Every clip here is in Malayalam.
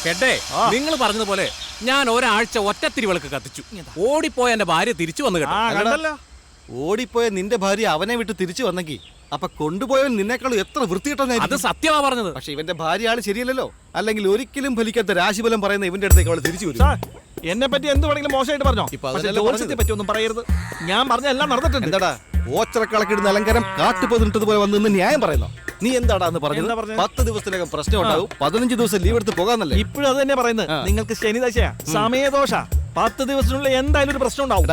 ഹെഡേ, നിങ്ങൾ പറഞ്ഞതുപോലെ ഞാൻ ഒരാഴ്ച ഒറ്റത്തിരി വിളക്ക് കത്തിച്ചു. ഓടിപ്പോയ എന്റെ ഭാര്യ തിരിച്ചു വന്നു കേട്ടോ. ഓടിപ്പോയ നിന്റെ ഭാര്യ അവനെ വിട്ട് തിരിച്ചു വന്നെങ്കിൽ അപ്പൊ കൊണ്ടുപോയവൻ നിന്നേക്കാളും എത്ര വൃത്തിയിട്ടനായിരുന്നു. അത് സത്യമാ പറഞ്ഞത്. പക്ഷെ ഇവന്റെ ഭാര്യ ആള് ശരിയല്ലല്ലോ. അല്ലെങ്കിൽ ഒരിക്കലും ഫലിക്കാത്ത രാശിഫലം പറയുന്ന ഇവന്റെ അടുത്തേക്ക് അവള് തിരിച്ചു വരും. എന്നെ പറ്റി എന്ത് വേണമെങ്കിലും മോശമായിട്ട് പറഞ്ഞോ. പറ്റി ഒന്നും പറയരുത്. ഞാൻ പറഞ്ഞ എല്ലാം നടന്നിട്ടുണ്ട്. എന്താടാ ഓച്ചറക്കളക്കിടുന്ന അലങ്കാരം കാട്ടുപോതിട്ടതുപോലെ വന്ന് ന്യായം പറയുന്നു. നീ എന്താടാന്ന് പറഞ്ഞത്? 10 ദിവസത്തിനകം പ്രശ്നം ഉണ്ടാവും, 15 ദിവസം ലീവ് എടുത്ത് പോകാന്നല്ലേ? ഇപ്പോഴും അത് തന്നെ പറയുന്നത്. നിങ്ങൾക്ക് ശനിദശയാ, സമയദോഷ. 10 ദിവസത്തിനുള്ളിൽ എന്തായാലും ഒരു പ്രശ്നം ഉണ്ടാവും.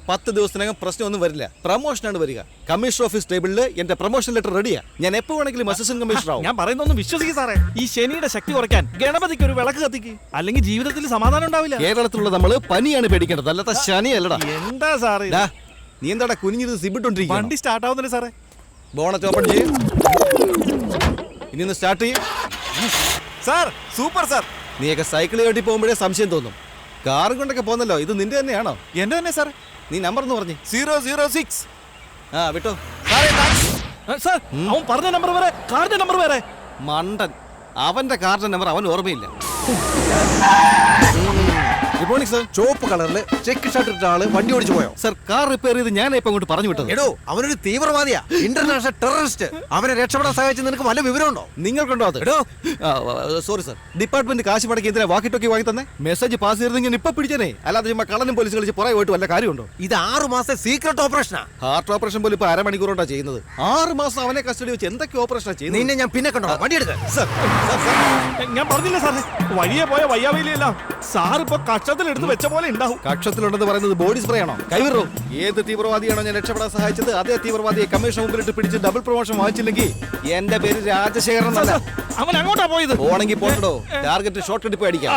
10 ദിവസത്തിനകം പ്രശ്നമൊന്നും വരില്ല. പ്രൊമോഷനാണ് വരിക. കമ്മീഷണർ ഓഫീസ് ടേബിളിൽ എന്റെ പ്രൊമോഷൻ ലെറ്റർ റെഡിയാ. ഞാൻ എപ്പോ വേണമെങ്കിലും അസിസ്റ്റന്റ് കമ്മീഷണർ ആവും. ഞാൻ പറയുന്നൊന്നും വിശ്വസിക്കും സാറേ. ഈ ശനിയുടെ ശക്തി കുറയ്ക്കാൻ ഗണപതിക്ക് ഒരു വിളക്ക് കത്തിക്ക്, അല്ലെങ്കിൽ ജീവിതത്തിൽ സമാധാനം ഉണ്ടാവില്ല. കേരളത്തിലുള്ള നമ്മള് പനിയാണ് പേടിക്കേണ്ടത്, അല്ലാത്ത ശനി അല്ലടാ. എന്താ സാറേ നീ എന്താടാ കുനിഞ്ഞിരുന്ന് സിബിട്ടോണ്ടിരിക്കും? വണ്ടി സ്റ്റാർട്ട് ആവുന്നില്ല സാറേ. ബോണറ്റ് ഓപ്പൺ ചെയ്യും. ഇനി ഒന്ന് സ്റ്റാർട്ട് ചെയ്യും. Sir super sir. നീയൊക്കെ സൈക്കിൾ ചവിട്ടി പോകുമ്പോഴേ സംശയം തോന്നും. കാറും കൊണ്ടൊക്കെ പോന്നല്ലോ, ഇത് നിന്റെ തന്നെയാണോ? എന്റെ തന്നെ സാർ. നീ നമ്പർ ഒന്ന് പറഞ്ഞു. 006. വിട്ടോ സാർ. അവൻ പറഞ്ഞ നമ്പർ വേറെ, കാറിന്റെ നമ്പർ വേറെ. മണ്ടൻ. അവന്റെ കാറിന്റെ നമ്പർ അവൻ ഓർമ്മയില്ല. Good morning sir. ചുവപ്പ് കളറില് ചെക്ക് ഷർട്ട് ഇട്ട ആള് വണ്ടി ഓടിച്ചു പോയോ? സർ, കാർ റിപ്പയർ ചെയ്ത് ഞാൻ ഇപ്പൊ അങ്ങോട്ട് പറഞ്ഞു വിട്ടത്. എടോ, അവനൊരു തീവ്രവാദിയാ, ഇന്റർനാഷണൽ ടെററിസ്റ്റ്. അവനെ രക്ഷപ്പെടാൻ സഹായിച്ച് നിനക്ക് വല്ല വിവരമുണ്ടോ? നിങ്ങൾക്കുണ്ടോ അത്? എടോ, സോറി സർ. ഡിപ്പാർട്ട്മെന്റ് കാശ് മടക്കി എന്തിനാ വാക്കി ടോക്കി വാങ്ങി തന്നെ? മെസ്സേജ് പാസ് ചെയ്തിരുന്നെങ്കിൽ ഇപ്പൊ പിടിച്ചേ. അല്ലാതെ ചുമ്മാ കള്ളനും പോലീസ് കളിച്ച് പുറകെ പോയിട്ട് വല്ല കാര്യമുണ്ടോ? ഇത് 6 മാസത്തെ സീക്രട്ട് ഓപ്പറേഷനാ. ഹാർട്ട് ഓപ്പറേഷൻ പോലും ഇപ്പൊ അരമണിക്കൂർ കൊണ്ടാ ചെയ്യുന്നത്. 6 മാസം അവനെ കസ്റ്റഡി വെച്ച് എന്തൊക്കെ ഓപ്പറേഷനാ ചെയ്യുന്നത്? നിന്നെ ഞാൻ പിന്നെ കണ്ടോ. വണ്ടി എടുക്ക. ഞാൻ പറഞ്ഞില്ല സാറേ, വഴിയെ പോയ വയ്യാവലിയെല്ലാം സാർ ഇപ്പൊ കക്ഷത്തിലെടുത്ത് വെച്ച പോലെ ഉണ്ടാവും. കക്ഷത്തിലുണ്ടെന്ന് പറയുന്നത് ബോഡി സ്പ്രേ ആണോ? കൈവിറോ? ഏത് തീവ്രവാദിയാണോ ഞാൻ രക്ഷപ്പെടാൻ സഹായിച്ചത്, അതേ തീവ്രവാദിയെ കമ്മീഷൻ മുമ്പിലിട്ട് പിടിച്ച് ഡബിൾ പ്രൊമോഷൻ വാങ്ങിച്ചില്ലെങ്കിൽ എന്റെ പേര് രാജശേഖരൻ എന്നല്ല. അവൻ അങ്ങോട്ടാ പോയത്. പോണെങ്കിൽ പോട്ടോ. ടാർഗറ്റ് ഷോർട്ട് കട്ട് പോയി അടിക്കാം.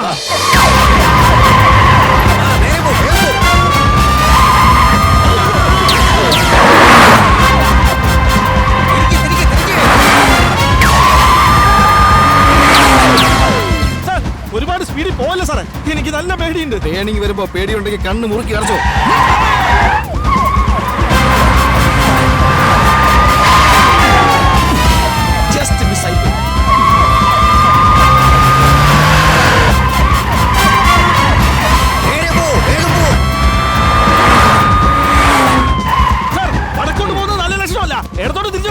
ഒരുപാട് സ്പീഡിൽ പോവല്ലേ സാറേ, എനിക്ക് നല്ല പേടിയുണ്ട്. ട്രെയിനിങ് വരുമ്പോ പേടിയുണ്ടെങ്കിൽ കണ്ണ് മുറുക്കി അടച്ചോ. ജസ്റ്റ് മിസ് ആയി. വടക്കോട്ട് പോകുന്നത് നല്ല ലക്ഷണമല്ല, ഇടത്തോട്ട് തിരിച്ചു.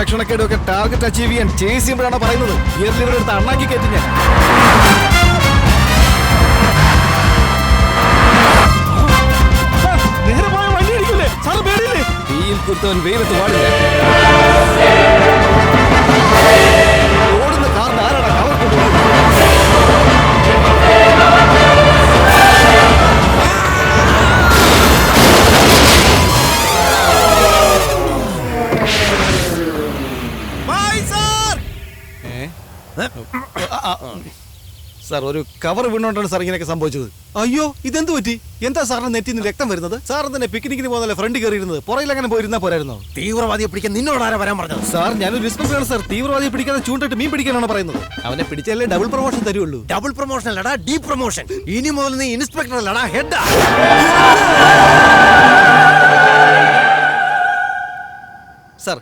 ലക്ഷണക്കേടും ഒക്കെ ടാർഗറ്റ് അച്ചീവ് ചെയ്യാൻ ചേസ് ചെയ്യുമ്പോഴാണ് പറയുന്നത്. ഗിയർ ലിവർ എടുത്ത് അണ്ണാക്കി കയറ്റി ഞാൻ. നേരെ പോയ വണ്ടി അടിക്കില്ലേ സാറ്? പേടിയില്ലേ? തീയിൽ കുത്തവൻ വെയിലത്ത് പാടില്ല. ഓടുന്ന കാറിന് ആരാടാ കവർ കൊണ്ടുപോകുന്നത്? സാർ, ഒരു കവർ വീണോണ്ടാണ് സാർ ഇങ്ങനെയൊക്കെ സംഭവിച്ചത്. അയ്യോ, ഇതെന്ത് പറ്റി? എന്താ സാറിന് നെറ്റിന്ന് രക്തം വരുന്നത്? സാർ തന്നെ പിക്നിക്കിന് പോകുന്നല്ലേ ഫ്രണ്ട് കയറിയിരുന്നത്? പുറയിൽ അങ്ങനെ പോയിരുന്നാ പോരായിരുന്നോ? തീവ്രവാദിയെ പിടിക്കാൻ നിന്നോട് ആരാ വരാൻ പറഞ്ഞത്? സാർ, ഞാനൊരു ഇൻസ്പെക്ടറാണ് സാർ. തീവ്രവാദിയെ പിടിക്കാതെ ചൂണ്ടിട്ട് മീൻ പിടിക്കാനാണ് പറയുന്നത്. അവനെ പിടിച്ചാലേ ഡബിൾ പ്രൊമോഷൻ തരുള്ളൂ. ഡബിൾ പ്രൊമോഷൻ അല്ലടാ, ഡീ പ്രൊമോഷൻ. ഇനി മുതൽ നീ ഇൻസ്പെക്ടർ അല്ലടാ, ഹെഡാ. സാർ,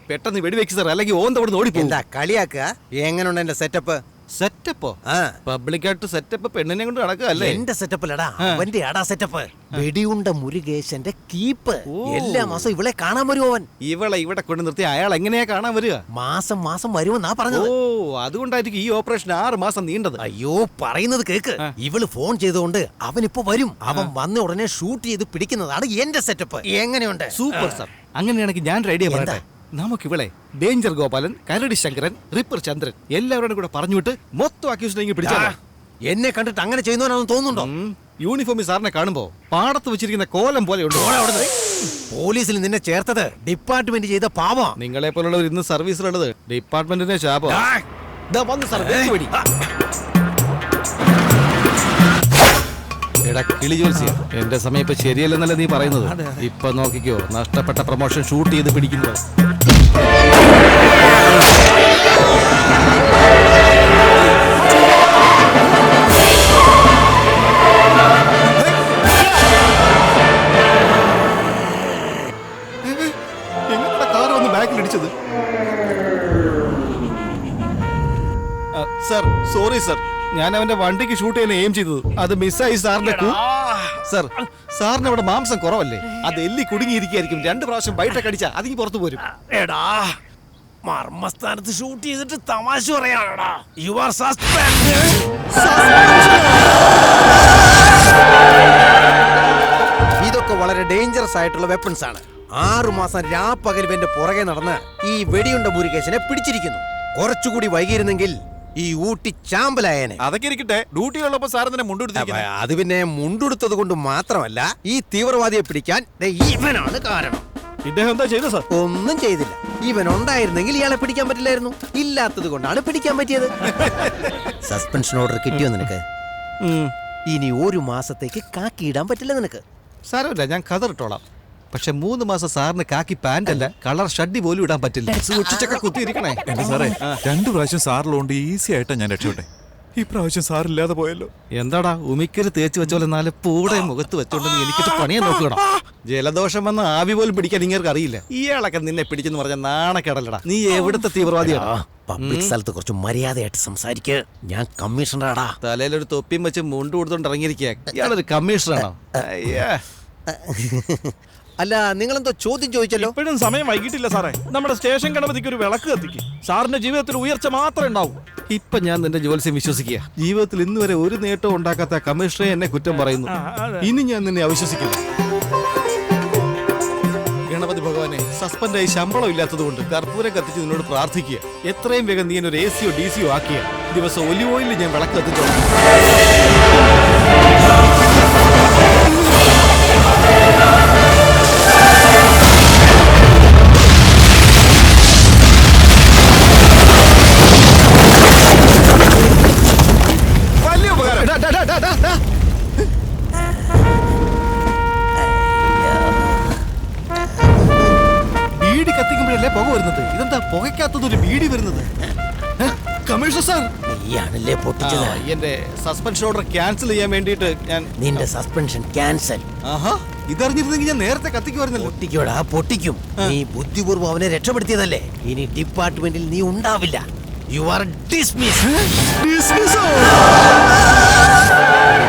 പെട്ടെന്ന് വെടിവെക്ക് സാർ, അല്ലെങ്കിൽ ഓൻ തവിടുന്ന് ഓടിപ്പോ. എന്താ കളിയാക്കുക? എങ്ങനെയുണ്ട് എന്റെ സെറ്റപ്പ്? സെറ്റപ്പോ? പബ്ലിക്കായിട്ട് സെറ്റപ്പ് പെണ്ണിനെ കൊണ്ട് നടക്കുക അല്ലേ? എന്റെ സെറ്റപ്പിലടാ, അവന്റെ അടാ സെറ്റപ്പ്. വെടിയുണ്ട മുരുകേശന്റെ കീപ്പ്. എല്ലാ മാസം ഇവളെ കാണാൻ വരുമോ അവൻ? ഇവളെ ഇവിടെ കൊണ്ട് നിർത്തി അയാൾ എങ്ങനെയാ കാണാൻ വരിക? മാസം മാസം വരുമെന്നാ പറഞ്ഞത്. ഓ, അതുകൊണ്ടായിരിക്കും ഈ ഓപ്പറേഷൻ 6 മാസം നീണ്ടത്. അയ്യോ, പറയുന്നത് കേക്ക്. ഇവള് ഫോൺ ചെയ്തുകൊണ്ട് അവനിപ്പോ വരും. അവൻ വന്ന ഉടനെ ഷൂട്ട് ചെയ്ത് പിടിക്കുന്നതാണ് എന്റെ സെറ്റപ്പ്. എങ്ങനെയുണ്ട്? Super sir. അങ്ങനെയാണെങ്കിൽ ഞാൻ ഐഡിയ പറയട്ടെ. നമുക്കിവളെ ഡേഞ്ചർ ഗോപാലൻ, കരടി ശങ്കരൻ, റിപ്പർ ചന്ദ്രൻ എല്ലാവരോടും കൂടെ പറഞ്ഞുവിട്ട് മൊത്തം അക്യൂസിനെ പിടിച്ചാ. എന്നെ കണ്ടിട്ട് അങ്ങനെ ചെയ്യുന്നവനാണെന്ന് തോന്നുന്നുണ്ടോ? യൂണിഫോമിൽ സാറിനെ കാണുമ്പോ പാടത്ത് വെച്ചിരിക്കുന്ന കോലം പോലെ ഉണ്ട്. പോലീസിൽ നിന്നെ ചേർത്തത് ഡിപ്പാർട്ട്മെന്റ് ചെയ്ത പാവം. നിങ്ങളെ പോലുള്ളവർ ഇന്ന് സർവീസിലുള്ളത് ഡിപ്പാർട്ട്മെന്റിന്റെ ശാപം. എടാ കിളി ജോത്സ്യ, എന്റെ സമയം ഇപ്പൊ ശരിയല്ലെന്നല്ല നീ പറയുന്നത്? ഇപ്പൊ നോക്കിക്കോ, നഷ്ടപ്പെട്ട പ്രൊമോഷൻ ഷൂട്ട് ചെയ്ത് പിടിക്കുന്നത്. എങ്ങനെ കാർ വന്ന് ബാക്കിൽ ഇടിച്ചത്? Sir, sorry sir. ഞാൻ അവന്റെ വണ്ടിക്ക് ഷൂട്ട് ചെയ്യാൻ എയിം ചെയ്തത്. അത് മിസ്സായി സാറിന്റെ സാർ, സാറിന് അവിടെ മാംസം കുറവല്ലേ? അത് എല്ലി കുടുങ്ങിയിരിക്കും. 2 പ്രാവശ്യം ബൈട്ടൊക്കെ അടിച്ചാ അതിന് പുറത്തു പോരും. എടാ മർമ്മസ്ഥാനത്ത് ഷൂട്ട് ചെയ്തിട്ട് തമാശ പറയാനാടാ. You are suspend. ഇതൊക്കെ വളരെ ഡേഞ്ചറസ് ആയിട്ടുള്ള വെപ്പൺസ് ആണ്. 6 മാസം രാപ്പകൽ ഇവന്റെ പുറകെ നടന്ന് ഈ വെടിയുണ്ട മുരുകേശനെ പിടിച്ചിരിക്കുന്നു. കുറച്ചുകൂടി വൈകിയിരുന്നെങ്കിൽ ഈ ഊട്ടി ചാമ്പലായനെ. അതൊക്കെ ഇരിക്കട്ടെ, ഡ്യൂട്ടി ഉള്ളപ്പോ സാർ തന്നെ മുണ്ടെടുത്തിരിക്കുന്നത്. അത് പിന്നെ മുണ്ടെടുത്തത് കൊണ്ട് മാത്രമല്ല, ഈ തീവ്രവാദിയെ പിടിക്കാൻ ദേ ഇവനാണ് കാരണം. ഇദ്ദേഹം എന്താ ചെയ്തു സാർ? ഒന്നും ചെയ്തില്ല. ഇവൻ ഉണ്ടായിരുന്നെങ്കിൽ ഇയാളെ പിടിക്കാൻ പറ്റില്ലായിരുന്നു. ഇല്ലാത്തത് കൊണ്ടാണ് പിടിക്കാൻ പറ്റിയത്. സസ്പെൻഷൻ ഓർഡർ കിട്ടിയോ നിനക്ക്? ഇനി 1 മാസത്തേക്ക് കാക്കിയിടാൻ പറ്റില്ല നിനക്ക്. സാരമില്ല, ഞാൻ കതറിട്ടോളാം. പക്ഷെ 3 മാസം സാറിന് കാക്കി പാന്റ് അല്ല, കളർ ഷഡ്ഡി പോലും ഇടാൻ പറ്റില്ല. സൂക്ഷിച്ചൊക്കെ കുത്തിയിരിക്കണേ. എന്റെ സാറേ, 2 പ്രാവശ്യം സാറിലുണ്ട് ഈസി ആയിട്ടാ ഞാൻ രക്ഷപ്പെട്ടെ. ഈ പ്രാവശ്യം സാറില്ലാതെ പോയല്ലോ. എന്താടാ ഉമിക്കര് തേച്ച് വെച്ച പോലെ 4 പൂടെ മുഖത്ത് വെച്ചോണ്ടെന്ന് എനിക്കിട്ട് പണിയാൻ നോക്കണം. ജലദോഷം വന്ന ആവി പോലും പിടിക്കാൻ ഇങ്ങനെ അറിയില്ല. ഇയാളൊക്കെ നിന്നെ പിടിച്ചെന്ന് പറഞ്ഞ നാണക്കേടല്ലടാ. നീ എവിടുത്തെ തീവ്രവാദിയാടാ? പബ്ലിക് സ്ഥലത്ത് കുറച്ച് മര്യാദയായിട്ട് സംസാരിക്ക്. ഞാൻ കമ്മീഷണറാടാ. തലയിലൊരു തൊപ്പിയും വെച്ച് മുണ്ട് കൊടുത്തോണ്ട് ഇറങ്ങിയിരിക്കുക. ഇയാളൊരു കമ്മീഷണറാണോ? അയ്യാ. അല്ല, നിങ്ങളെന്തോ ചോദ്യം ചോദിച്ചല്ലോ. ഇപ്പോഴും സമയം വൈകിട്ടില്ല സാറേ. നമ്മുടെ സ്റ്റേഷൻ ഗണപതിക്ക് ഒരു വിളക്ക് കത്തിക്കും. സാറിന്റെ ജീവിതത്തിൽ ഉയർച്ച മാത്രമേ ഉണ്ടാവൂ. ഇപ്പൊ ഞാൻ നിന്റെ ജോത്സ്യം വിശ്വസിക്കുക. ജീവിതത്തിൽ ഇന്ന് വരെ ഒരു നേട്ടവും ഉണ്ടാക്കാത്ത കമ്മീഷണറെ എന്നെ കുറ്റം പറയുന്നു. ഇനി ഞാൻ നിന്നെ അവിശ്വസിക്കില്ല. ഗണപതി ഭഗവാനെ, സസ്പെൻഡായി ശമ്പളം ഇല്ലാത്തതുകൊണ്ട് കർപ്പൂരം കത്തിച്ച് നിന്നോട് പ്രാർത്ഥിക്കുക. എത്രയും വേഗം നീ ഒരു AC യോ DC യോ ആക്കിയ ദിവസം ഒലിവ് ഓയിലിൽ ഞാൻ വിളക്ക് കത്തിച്ചോളാം. ബീഡി കത്തിക്കുമ്പോഴല്ലേ പുക വരുന്നത്? ഇതെന്താ പുകയ്ക്കകത്തൊരു ബീഡി വരുന്നത്? കമ്മീഷണർ സാർ, നീയാണല്ലേ പൊട്ടിച്ചത്. എന്റെ സസ്പെൻഷൻ ഓർഡർ ക്യാൻസൽ ചെയ്യാൻ വേണ്ടിയിട്ട് ഞാൻ. നിന്റെ സസ്പെൻഷൻ ക്യാൻസൽ. ആഹാ, ഇതറിഞ്ഞിരുന്നെങ്കിൽ ഞാൻ നേരത്തെ കത്തിക്കുമായിരുന്നല്ലോ. പൊട്ടിക്കോടാ, പൊട്ടിക്കും. നീ ബുദ്ധിപൂർവ്വം അവനെ രക്ഷപ്പെടുത്തിയതല്ലേ. ഇനി ഡിപ്പാർട്ട്മെന്റിൽ നീ ഉണ്ടാവില്ല. You are dismiss.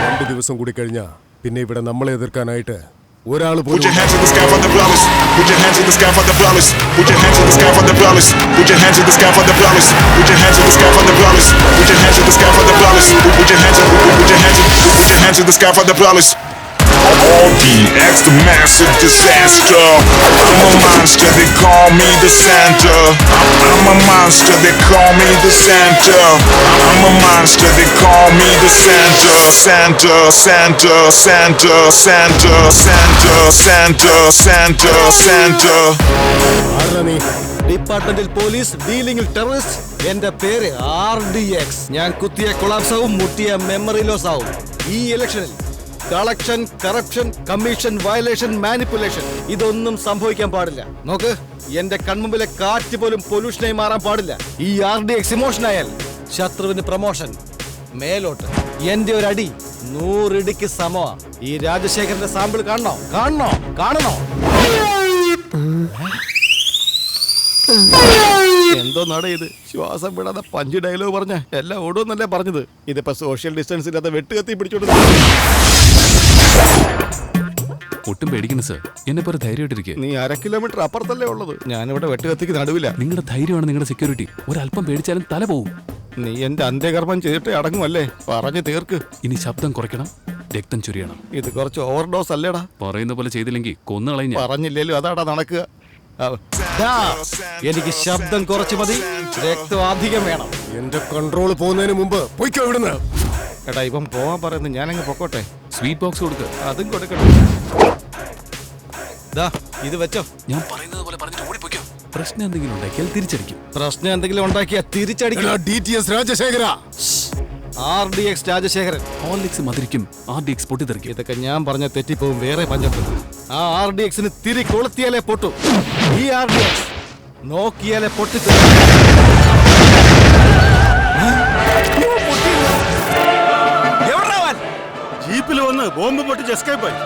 2 ദിവസം കൂടി കഴിഞ്ഞാ പിന്നെ ഇവിടെ നമ്മളെ എതിർക്കാനായിട്ട് ഒരാൾ Put your hands in the sky for the flawless. Put your hands in the sky for the flawless. Put your hands in the sky for the flawless. Put your hands in the sky for the flawless. Put your hands in the sky for the flawless. Put your hands in the sky for the flawless. Put your hands in the sky for the flawless. RDX, the massive disaster. I'm a monster, they call me the Santa. I'm a monster, they call me the Santa. I'm a monster, they call me the Santa. Santa, Santa, Santa, Santa, Santa, Santa, Santa, Santa. ഡിപ്പാർട്ട്മെന്റിൽ പോലീസ്, ഡീലിംഗിൽ ടെററിസ്റ്റ്. എന്റെ പേര് RDX. ഞാൻ കുത്തിയ കൊളാപ്സ് ആവും, മുട്ടിയ മെമ്മറി ലോസ് ആവും. ഈ ഇലക്ഷനിൽ collection, corruption, commission violation, manipulation ഇതൊന്നും സംഭവിക്കാൻ പാടില്ല. നോക്ക്, എന്റെ കൺമുമ്പിലെ കാറ്റ് പോലും പൊല്യൂഷനായി മാറാൻ പാടില്ല. ഈ RDX ഇമോഷൻ ആയാൽ ശത്രുവിന് പ്രമോഷൻ, മേലോട്ട്. എന്റെ ഒരു അടി 100 ഇടിക്ക് സമമാ. ഈ രാജശേഖരന്റെ സാമ്പിൾ കാണണോ? കാണണോ? എന്തോ നട ഇത്? ശ്വാസം വിടാതെ പഞ്ച് ഡയലോഗ് പറഞ്ഞ എല്ലാം ഓടുമെന്നല്ലേ പറഞ്ഞത്? ഇതിപ്പോ സോഷ്യൽ ഡിസ്റ്റൻസ് ഇല്ലാതെ വെട്ടുകത്തി പിടിച്ചോണ്ട്. ഒട്ടും പേടിക്കുന്നു സർ. എന്നെ പോലെ ധൈര്യമായിട്ടിരിക്കുക. നീ 1/2 കിലോമീറ്റർ അപ്പുറത്തല്ലേ ഉള്ളത്. ഞാനിവിടെ വെട്ടുകത്തിക്ക് നടുവില്ല. നിങ്ങളുടെ ധൈര്യമാണ് നിങ്ങളുടെ സെക്യൂരിറ്റി. ഒരല്പം പേടിച്ചാലും തല പോവും. നീ എന്റെ അന്ത്യകർമ്മം ചെയ്തിട്ടേ അടങ്ങുമല്ലേ? പറഞ്ഞു തീർക്ക്. ഇനി ശബ്ദം കുറയ്ക്കണം, രക്തം ചൊരിയണം. ഇത് കുറച്ച് ഓവർഡോസ് അല്ലേടാ? പറയുന്ന പോലെ ചെയ്തില്ലെങ്കിൽ കൊന്നുകളയും ഞാൻ. പറഞ്ഞില്ലേലും അതാടാ നടക്കുക. എനിക്ക് ശബ്ദം കുറച്ച് മതി, രക്തം അധികം വേണം. എന്റെ കൺട്രോൾ പോകുന്നതിന് മുമ്പ് പോയിക്കോ ഇവിടുന്ന്. എടാ, ഇപ്പം പോവാൻ പറയുന്നത് ഞാനങ്ങ് പൊക്കോട്ടെ. സ്വീറ്റ് ബോക്സ് കൊടുക്കുക. അതും കൊടുക്കട്ടെ. ഇത് വെച്ചോ. ഞാൻ പറയുന്നത് പോലെ പറഞ്ഞിട്ട് ഓടിപ്പോയിക്കോ. പ്രശ്നം എന്തെങ്കിലും ഉണ്ടാക്കിയാൽ തിരിച്ചടിക്കും. പ്രശ്നം എന്തെങ്കിലും ഉണ്ടാക്കിയാ തിരിച്ചടിക്കും. DTS Rajasekhara. RDX Rajasekharan. Horlicks മധുരിക്കും, RDX പൊട്ടിത്തെറിക്കും. ഇതൊക്കെ ഞാൻ പറഞ്ഞ തെറ്റിപ്പോവും. വേറെ പഞ്ചത്ത്. ആ RDXന് തിരി കൊളുത്തിയാലേ പൊട്ടു. ഈ RDX നോക്കിയാലേ പൊട്ടിത്തെറിക്കും. ജീപ്പിൽ വന്ന് ബോംബ് പൊട്ടിച്ച് എസ്കേപ്പ് ആയി.